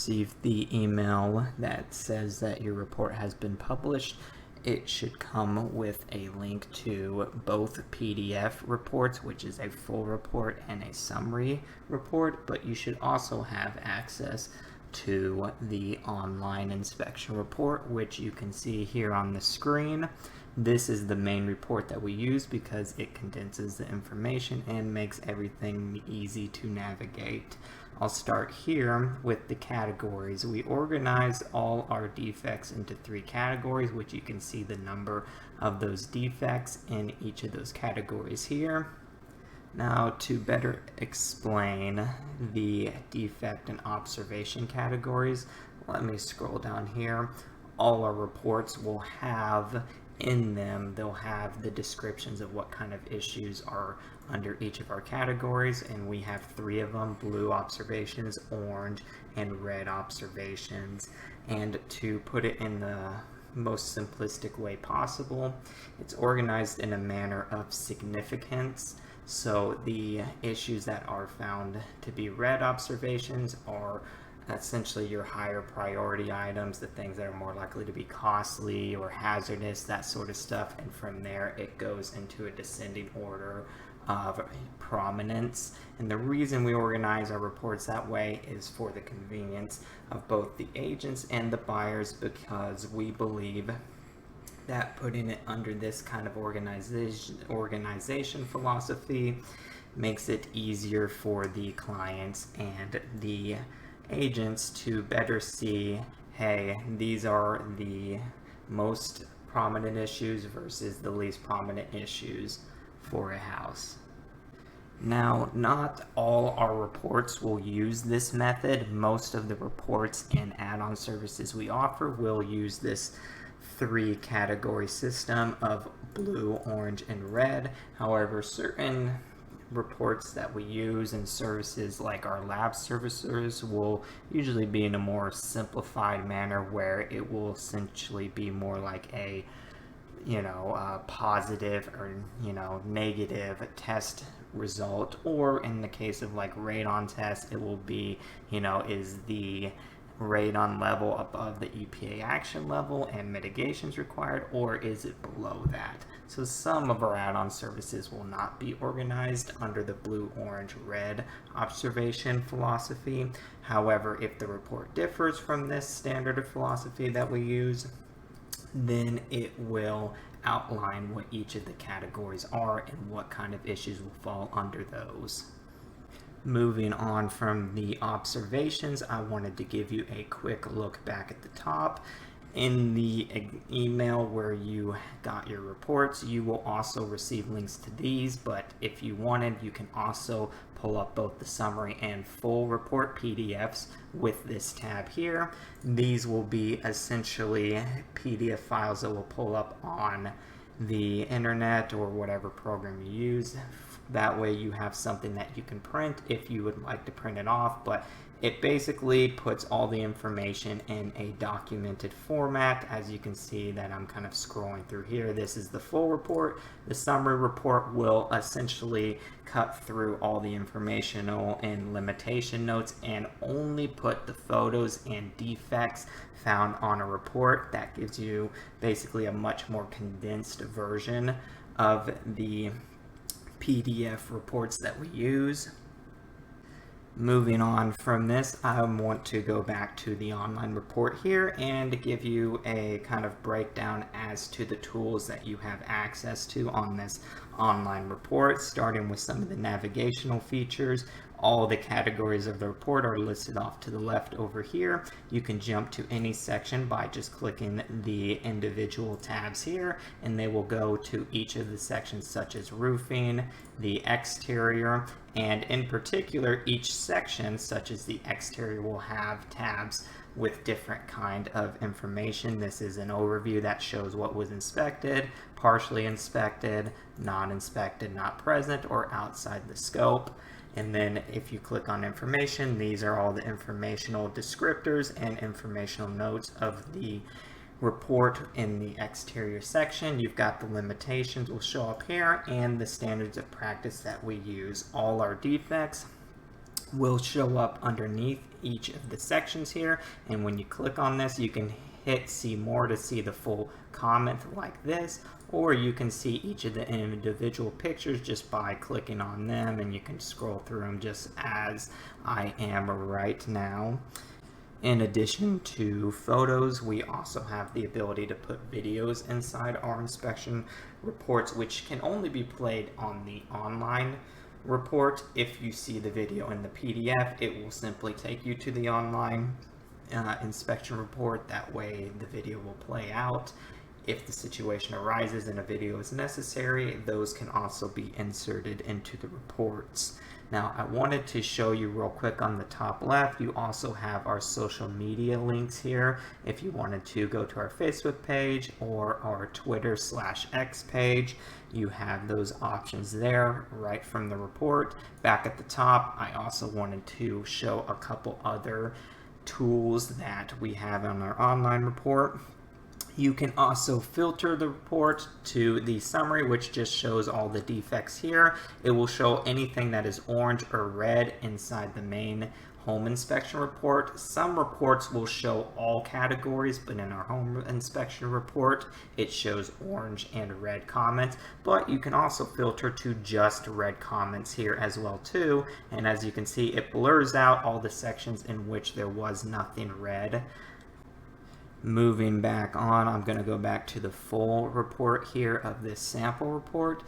receive the email that says that your report has been published, it should come with a link to both PDF reports, which is a full report, and a summary report, but you should also have access to the online inspection report, which you can see here on the screen. This is the main report that we use because it condenses the information and makes everything easy to navigate. I'll start here with the categories. We organized all our defects into 3 categories, which you can see the number of those defects in each of those categories here. Now, to better explain the defect and observation categories, let me scroll down here. All our reports will have in them, they'll have the descriptions of what kind of issues are under each of our categories, and we have 3 of them: blue observations, orange, and red observations. And to put it in the most simplistic way possible, it's organized in a manner of significance. So the issues that are found to be red observations are essentially your higher priority items, the things that are more likely to be costly or hazardous, that sort of stuff. And from there, it goes into a descending order of prominence. And the reason we organize our reports that way is for the convenience of both the agents and the buyers, because we believe that putting it under this kind of organization philosophy makes it easier for the clients and the agents to better see, hey, these are the most prominent issues versus the least prominent issues for a house. Now, not all our reports will use this method. Most of the reports and add-on services we offer will use this 3 category system of blue, orange, and red. However, certain reports that we use and services like our lab services will usually be in a more simplified manner, where it will essentially be more like a positive or negative test result, or in the case of like radon tests, it will be is the radon level above the EPA action level and mitigations required, or is it below that? So some of our add-on services will not be organized under the blue, orange, red observation philosophy. However, if the report differs from this standard of philosophy that we use, then it will outline what each of the categories are and what kind of issues will fall under those. Moving on from the observations, I wanted to give you a quick look back at the top. In the email where you got your reports, you will also receive links to these, but if you wanted, you can also pull up both the summary and full report PDFs with this tab here. These will be essentially PDF files that will pull up on the internet or whatever program you use. That way you have something that you can print if you would like to print it off, but it basically puts all the information in a documented format. As you can see that I'm kind of scrolling through here, this is the full report. The summary report will essentially cut through all the informational and limitation notes and only put the photos and defects found on a report. That gives you basically a much more condensed version of the PDF reports that we use. Moving on from this, I want to go back to the online report here and give you a kind of breakdown as to the tools that you have access to on this online report, starting with some of the navigational features. All the categories of the report are listed off to the left over here. You can jump to any section by just clicking the individual tabs here, and they will go to each of the sections, such as roofing, the exterior, and in particular, each section, such as the exterior, will have tabs with different kind of information. This is an overview that shows what was inspected, partially inspected, non-inspected, not present, or outside the scope. And then if you click on information, these are all the informational descriptors and informational notes of the report in the exterior section. You've got the limitations will show up here and the standards of practice that we use. All our defects will show up underneath each of the sections here, and when you click on this you can hit see more to see the full comment like this, or you can see each of the individual pictures just by clicking on them, and you can scroll through them just as I am right now. In addition to photos, we also have the ability to put videos inside our inspection reports, which can only be played on the online report. If you see the video in the PDF, it will simply take you to the online inspection report. That way the video will play out. If the situation arises and a video is necessary, those can also be inserted into the reports. Now, I wanted to show you real quick on the top left, you also have our social media links here. If you wanted to go to our Facebook page or our Twitter/X page, you have those options there right from the report. Back at the top, I also wanted to show a couple other tools that we have on our online report. You can also filter the report to the summary, which just shows all the defects here. It will show anything that is orange or red inside the main home inspection report. Some reports will show all categories, but in our home inspection report, it shows orange and red comments. But you can also filter to just red comments here as well too. And as you can see, it blurs out all the sections in which there was nothing red. Moving back on, I'm going to go back to the full report here of this sample report.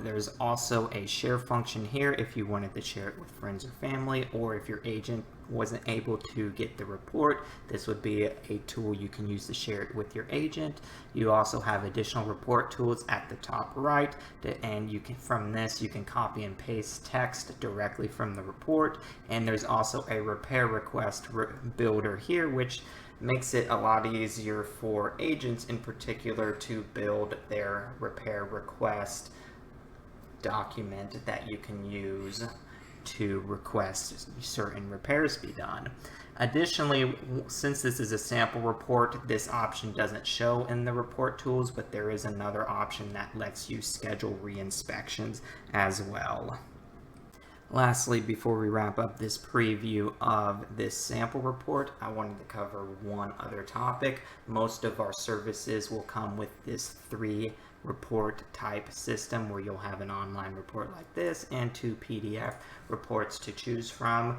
There's also a share function here if you wanted to share it with friends or family, or if your agent wasn't able to get the report, this would be a tool you can use to share it with your agent. You also have additional report tools at the top right, and you can, from this you can copy and paste text directly from the report. And there's also a repair request builder here, which makes it a lot easier for agents in particular to build their repair request document that you can use to request certain repairs be done. Additionally, since this is a sample report, this option doesn't show in the report tools, but there is another option that lets you schedule re-inspections as well. Lastly, before we wrap up this preview of this sample report, I wanted to cover one other topic. Most of our services will come with this 3-report type system where you'll have an online report like this and 2 PDF reports to choose from.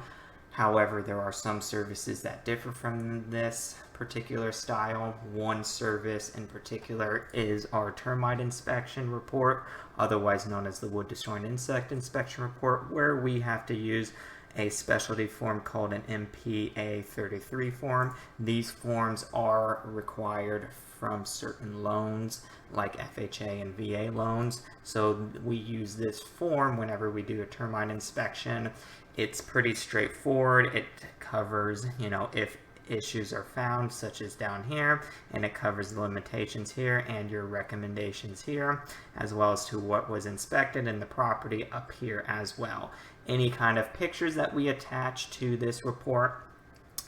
However, there are some services that differ from this particular style. One service in particular is our termite inspection report, otherwise known as the wood destroying insect inspection report, where we have to use a specialty form called an MPA 33 form. These forms are required from certain loans like FHA and VA loans, so we use this form whenever we do a termite inspection. It's pretty straightforward. It covers, if issues are found, such as down here, and it covers the limitations here and your recommendations here, as well as to what was inspected in the property up here as well. Any kind of pictures that we attach to this report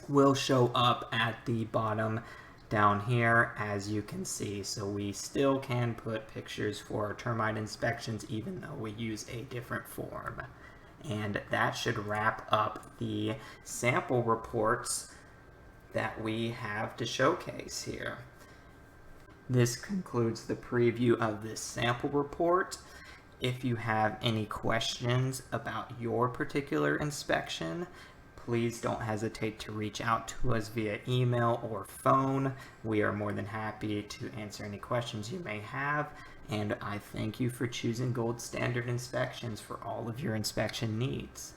will show up at the bottom down here, as you can see. So we still can put pictures for our termite inspections even though we use a different form. And that should wrap up the sample reports that we have to showcase here. This concludes the preview of this sample report. If you have any questions about your particular inspection, please don't hesitate to reach out to us via email or phone. We are more than happy to answer any questions you may have. And I thank you for choosing Gold Standard Inspections for all of your inspection needs.